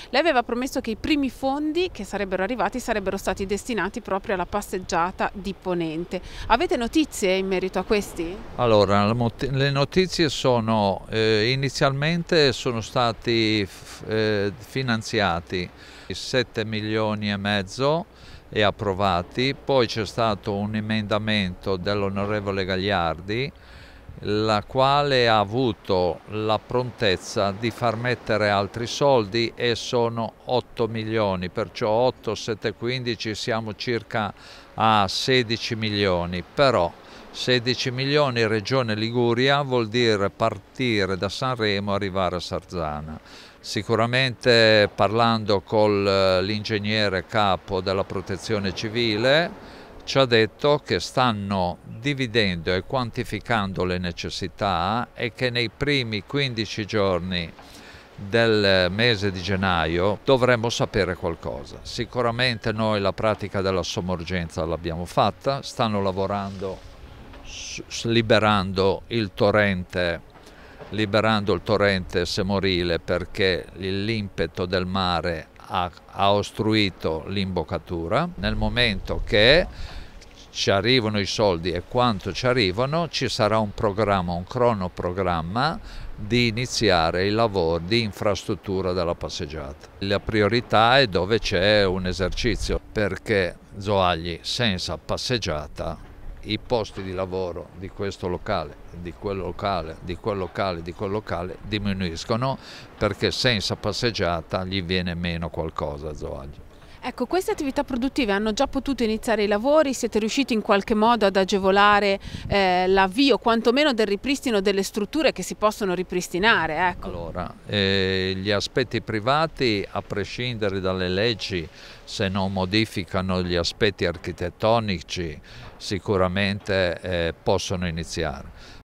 Lei aveva promesso che i primi fondi che sarebbero arrivati sarebbero stati destinati proprio alla passeggiata di Ponente. Avete notizie in merito a questi? Allora, le notizie sono, inizialmente sono stati finanziati 7 milioni e mezzo e approvati, poi c'è stato un emendamento dell'onorevole Gagliardi, la quale ha avuto la prontezza di far mettere altri soldi e sono 8 milioni, perciò 8, 7, 15 siamo circa a 16 milioni, però 16 milioni Regione Liguria vuol dire partire da Sanremo e arrivare a Sarzana. Sicuramente parlando con l'ingegnere capo della Protezione Civile ci ha detto che stanno dividendo e quantificando le necessità e che nei primi 15 giorni del mese di gennaio dovremmo sapere qualcosa. Sicuramente noi la pratica della sommergenza l'abbiamo fatta, stanno lavorando liberando il torrente Semorile perché l'impeto del mare ha ostruito l'imboccatura. Nel momento che ci arrivano i soldi e quanto ci arrivano, ci sarà un programma, un cronoprogramma di iniziare i lavori di infrastruttura della passeggiata. La priorità è dove c'è un esercizio, perché Zoagli senza passeggiata i posti di lavoro di questo locale, di quel locale, di quel locale, di quel locale diminuiscono, perché senza passeggiata gli viene meno qualcosa a Zoagli. Ecco, queste attività produttive hanno già potuto iniziare i lavori? Siete riusciti in qualche modo ad agevolare l'avvio, quantomeno del ripristino delle strutture che si possono ripristinare? Ecco. Allora, gli aspetti privati, a prescindere dalle leggi, se non modificano gli aspetti architettonici, sicuramente possono iniziare.